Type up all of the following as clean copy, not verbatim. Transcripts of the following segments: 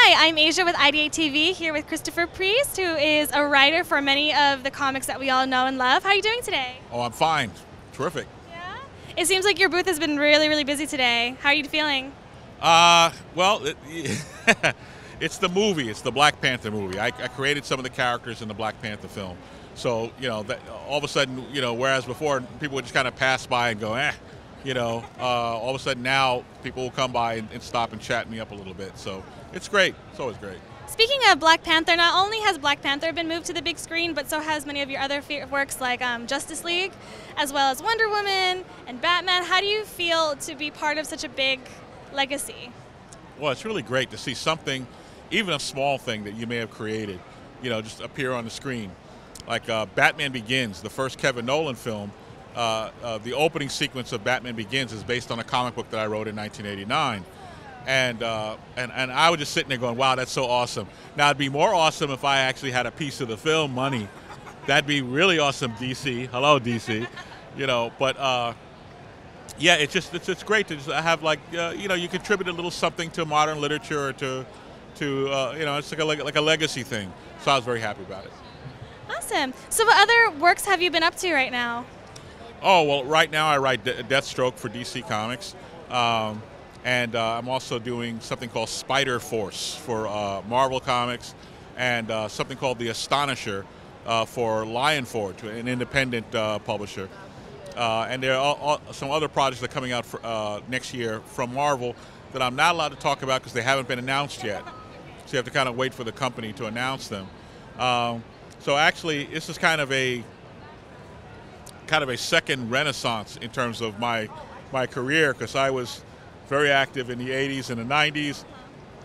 Hi, I'm Asia with IdeateTV, here with Christopher Priest, who is a writer for many of the comics that we all know and love. How are you doing today? Oh, I'm fine. Terrific. Yeah? It seems like your booth has been really, really busy today. How are you feeling? It's the movie. It's the Black Panther movie. I created some of the characters in the Black Panther film. So, that all of a sudden, whereas before people would just kind of pass by and go, all of a sudden now people will come by and stop and chat me up a little bit. So it's great. It's always great. Speaking of Black Panther, not only has Black Panther been moved to the big screen, but so has many of your other works like Justice League, as well as Wonder Woman and Batman. How do you feel to be part of such a big legacy? Well, it's really great to see something, even a small thing that you may have created, just appear on the screen. Like Batman Begins, the first Kevin Nolan film, the opening sequence of Batman Begins is based on a comic book that I wrote in 1989. And I was just sitting there going, wow, that's so awesome. Now, it'd be more awesome if I actually had a piece of the film money. That'd be really awesome, DC. Hello, DC. Yeah, it's great to just have, like, you contribute a little something to modern literature or to it's like a legacy thing. So I was very happy about it. Awesome. So what other works have you been up to right now? Oh, well, right now I write Deathstroke for DC Comics. And I'm also doing something called Spider Force for Marvel Comics, and something called The Astonisher for Lion Forge, an independent publisher. And there are some other projects that are coming out for, next year from Marvel that I'm not allowed to talk about because they haven't been announced yet. So you have to kind of wait for the company to announce them. So actually, this is kind of a second renaissance in terms of my career, because I was very active in the 80s and the 90s,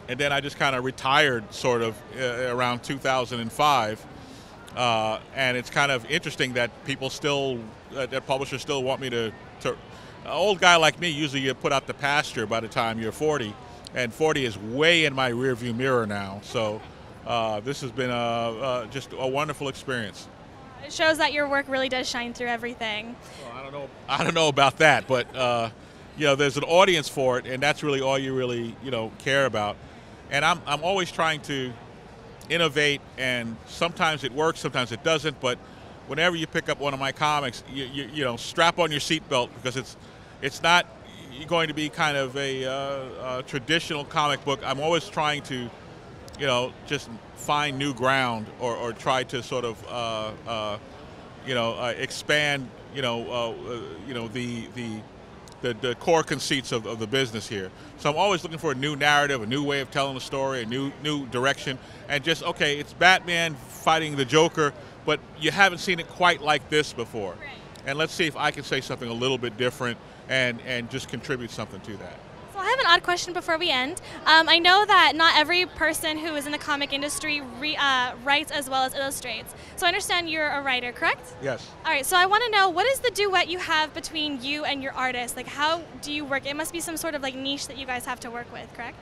and then I just kind of retired sort of around 2005. And it's kind of interesting that people still, that publishers still want me to an old guy like me, usually you put out the pasture by the time you're 40, and 40 is way in my rearview mirror now. So this has been just a wonderful experience. It shows that your work really does shine through everything. Well, I don't know about that, but there's an audience for it, and that's really all you really care about. And I'm always trying to innovate, and sometimes it works, sometimes it doesn't. But whenever you pick up one of my comics, you strap on your seatbelt, because it's not going to be kind of a traditional comic book. I'm always trying to just find new ground, or try to sort of expand the core conceits of the business here. So I'm always looking for a new narrative, a new way of telling a story, a new direction, and just, okay, it's Batman fighting the Joker, but you haven't seen it quite like this before. Right. And let's see if I can say something a little bit different and just contribute something to that. So I have an odd question before we end. I know that not every person who is in the comic industry writes as well as illustrates. So I understand you're a writer, correct? Yes. All right, so I want to know, what is the duet you have between you and your artist? Like, how do you work? It must be some sort of like niche that you guys have to work with, correct?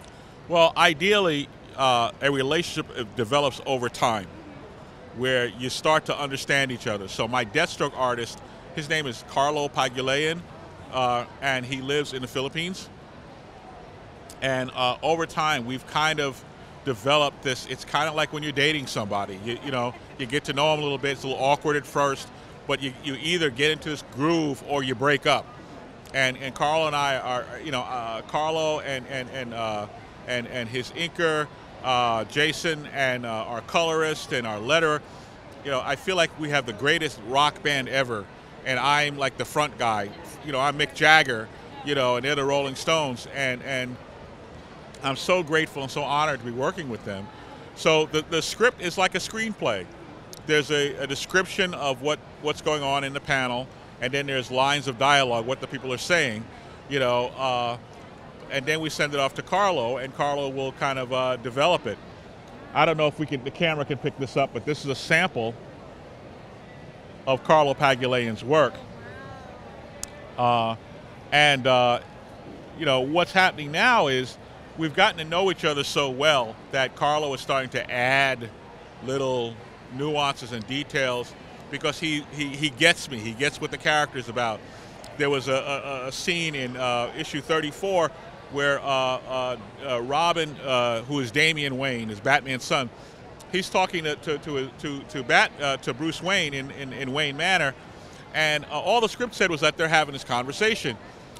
Well, ideally, a relationship develops over time, where you start to understand each other. So my Deathstroke artist, his name is Carlo Pagulayan, and he lives in the Philippines. And over time, we've kind of developed this. It's kind of like when you're dating somebody. You get to know them a little bit. It's a little awkward at first, but you either get into this groove or you break up. And Carlo and I are, Carlo and his inker, Jason, and our colorist and our letterer. I feel like we have the greatest rock band ever, and I'm like the front guy. I'm Mick Jagger, and they're the Rolling Stones, and I'm so grateful and so honored to be working with them. So the script is like a screenplay. There's a description of what's going on in the panel, and then there's lines of dialogue, what the people are saying, and then we send it off to Carlo, and Carlo will kind of develop it. I don't know if the camera can pick this up, but this is a sample of Carlo Pagulayan's work. What's happening now is we've gotten to know each other so well that Carlo is starting to add little nuances and details, because he gets me. He gets what the character's about. There was a scene in issue 34 where Robin, who is Damian Wayne, is Batman's son, he's talking to Bruce Wayne in Wayne Manor, and all the script said was that they're having this conversation,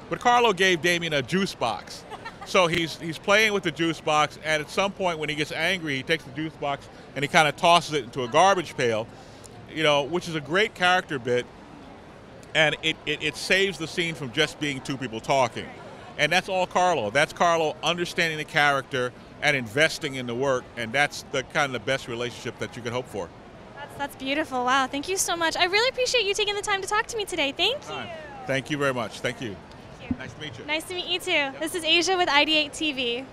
but Carlo gave Damian a juice box. So he's playing with the juice box, and at some point when he gets angry, he takes the juice box and he kind of tosses it into a garbage pail, which is a great character bit, and it saves the scene from just being two people talking. And that's all Carlo. That's Carlo understanding the character and investing in the work, and that's the kind of the best relationship that you could hope for. That's beautiful. Wow, thank you so much. I really appreciate you taking the time to talk to me today. Thank you. Thank you very much. Thank you. Nice to meet you. Nice to meet you too. This is Asia with IdeateTV.